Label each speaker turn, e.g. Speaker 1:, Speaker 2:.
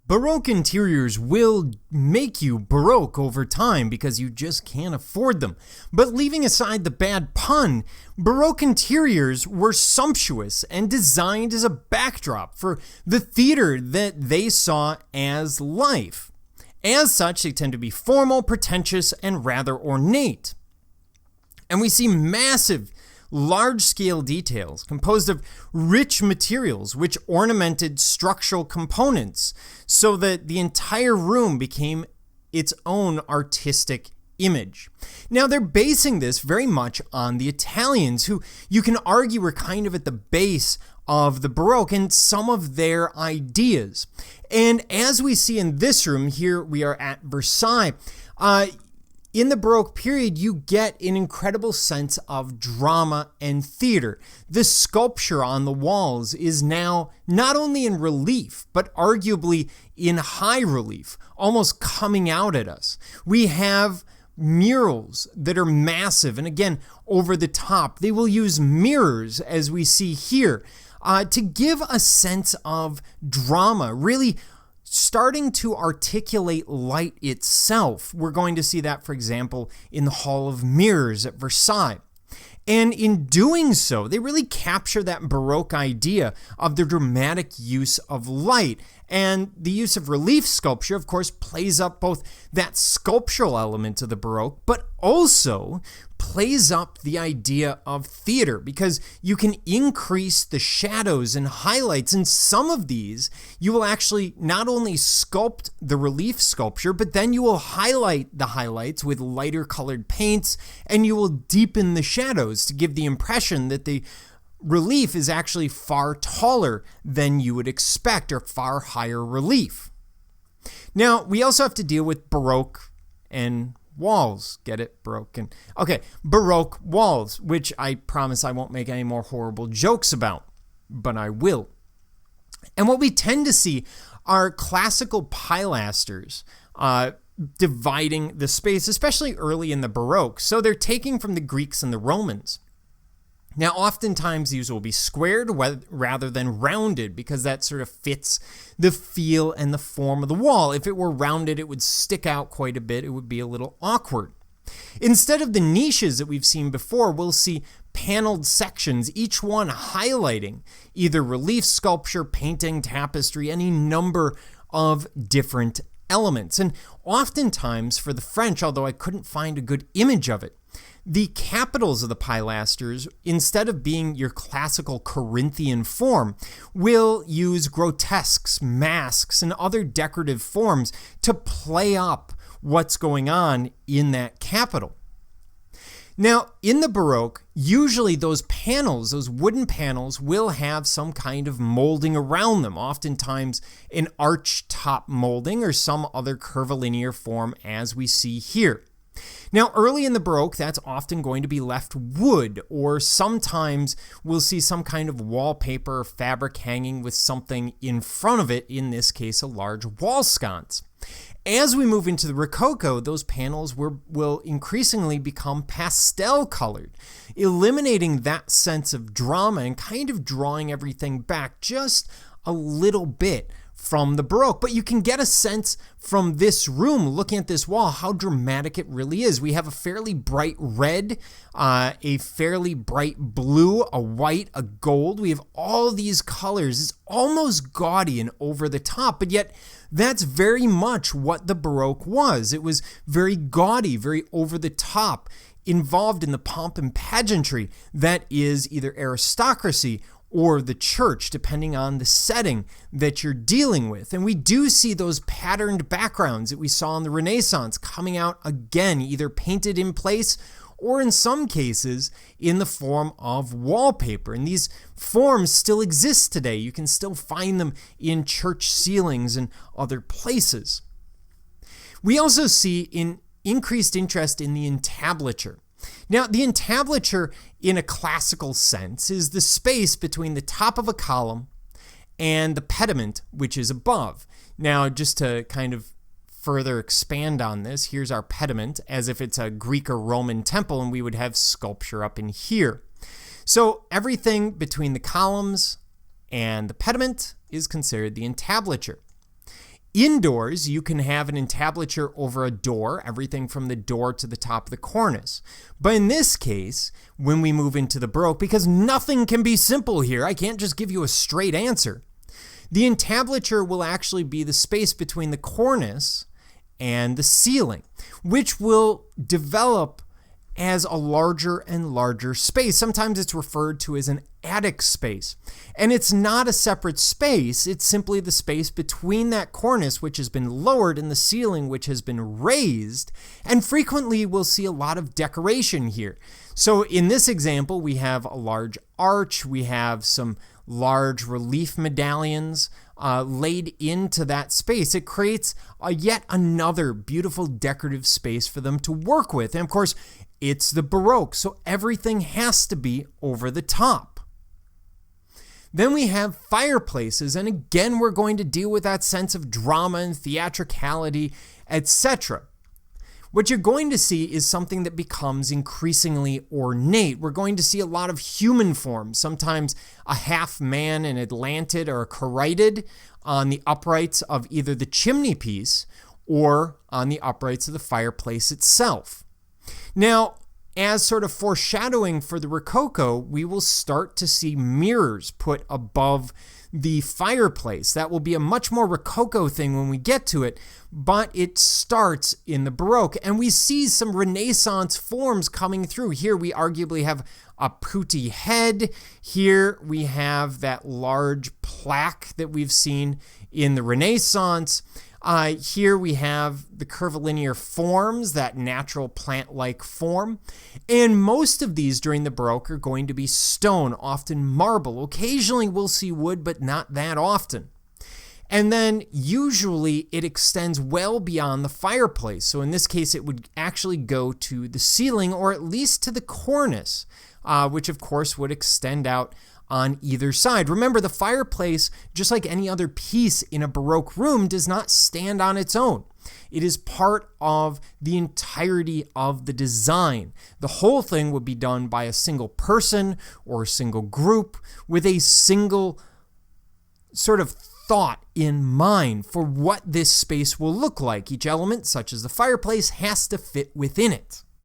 Speaker 1: Baroque interiors will make you Baroque over time because you just can't afford them. But leaving aside the bad pun, Baroque interiors were sumptuous and designed as a backdrop for the theater that they saw as life. As such, they tend to be formal, pretentious, and rather ornate. And we see massive, large-scale details composed of rich materials which ornamented structural components so that the entire room became its own artistic image. Now, they're basing this very much on the Italians, who you can argue were kind of at the base of the Baroque and some of their ideas. And as we see in this room, here we are at Versailles, in the Baroque period, you get an incredible sense of drama and theater. The sculpture on the walls is now not only in relief, but arguably in high relief, almost coming out at us. We have murals that are massive and again, over the top. They will use mirrors, as we see here, to give a sense of drama, really starting to articulate light itself. We're going to see that, for example, in the Hall of Mirrors at Versailles. And in doing so, they really capture that Baroque idea of the dramatic use of light. And the use of relief sculpture, of course, plays up both that sculptural element of the Baroque, but also plays up the idea of theater, because you can increase the shadows and highlights. And some of these, you will actually not only sculpt the relief sculpture, but then you will highlight the highlights with lighter colored paints, and you will deepen the shadows to give the impression that the relief is actually far taller than you would expect, or far higher relief. Now, we also have to deal with Baroque and walls. Get it? Broken. Okay, Baroque walls, which I promise I won't make any more horrible jokes about, but I will. And what we tend to see are classical pilasters dividing the space, especially early in the Baroque. So they're taking from the Greeks and the Romans. Now, oftentimes these will be squared rather than rounded, because that sort of fits the feel and the form of the wall. If it were rounded, it would stick out quite a bit. It would be a little awkward. Instead of the niches that we've seen before, we'll see paneled sections, each one highlighting either relief sculpture, painting, tapestry, any number of different elements. And oftentimes for the French, although I couldn't find a good image of it, the capitals of the pilasters, instead of being your classical Corinthian form, will use grotesques, masks, and other decorative forms to play up what's going on in that capital. Now, in the Baroque, usually those panels, those wooden panels, will have some kind of molding around them, oftentimes an arch top molding or some other curvilinear form, as we see here. Now, early in the Baroque, that's often going to be left wood, or sometimes we'll see some kind of wallpaper or fabric hanging with something in front of it, in this case, a large wall sconce. As we move into the Rococo, those panels will increasingly become pastel colored, eliminating that sense of drama and kind of drawing everything back just a little bit from the Baroque. But you can get a sense from this room, looking at this wall, how dramatic it really is. We have a fairly bright red, a fairly bright blue, a white, a gold. We have all these colors. It's almost gaudy and over the top, but yet that's very much what the Baroque was. It was very gaudy, very over the top, involved in the pomp and pageantry that is either aristocracy or the church, depending on the setting that you're dealing with. And we do see those patterned backgrounds that we saw in the Renaissance coming out again, either painted in place or in some cases in the form of wallpaper. And these forms still exist today. You can still find them in church ceilings and other places. We also see an increased interest in the entablature. Now, the entablature, in a classical sense, is the space between the top of a column and the pediment, which is above. Now, just to kind of further expand on this, here's our pediment, as if it's a Greek or Roman temple, and we would have sculpture up in here. So everything between the columns and the pediment is considered the entablature. Indoors, you can have an entablature over a door, everything from the door to the top of the cornice. But in this case, when we move into the Baroque, because nothing can be simple here, I can't just give you a straight answer. The entablature will actually be the space between the cornice and the ceiling, which will develop as a larger and larger space. Sometimes it's referred to as an attic space. And it's not a separate space, it's simply the space between that cornice, which has been lowered, and the ceiling, which has been raised. And frequently we'll see a lot of decoration here. So in this example, we have a large arch, we have some large relief medallions laid into that space. It creates yet another beautiful decorative space for them to work with. And of course, it's the Baroque, so everything has to be over the top. Then we have fireplaces, and again, we're going to deal with that sense of drama and theatricality, etc. What you're going to see is something that becomes increasingly ornate. We're going to see a lot of human forms, sometimes a half man, an atlantid, or a caryatid on the uprights of either the chimney piece or on the uprights of the fireplace itself. Now, as sort of foreshadowing for the Rococo, we will start to see mirrors put above the fireplace. That will be a much more Rococo thing when we get to it, but it starts in the Baroque. And we see some Renaissance forms coming through. Here we arguably have a putti head. Here we have that large plaque that we've seen in the Renaissance. Here we have the curvilinear forms, that natural plant-like form. And most of these during the Baroque are going to be stone, often marble. Occasionally we'll see wood, but not that often. And then usually it extends well beyond the fireplace. So in this case, it would actually go to the ceiling, or at least to the cornice, which of course would extend out on either side. Remember, the fireplace, just like any other piece in a Baroque room, does not stand on its own. It is part of the entirety of the design. The whole thing would be done by a single person or a single group with a single sort of thought in mind for what this space will look like. Each element, such as the fireplace, has to fit within it.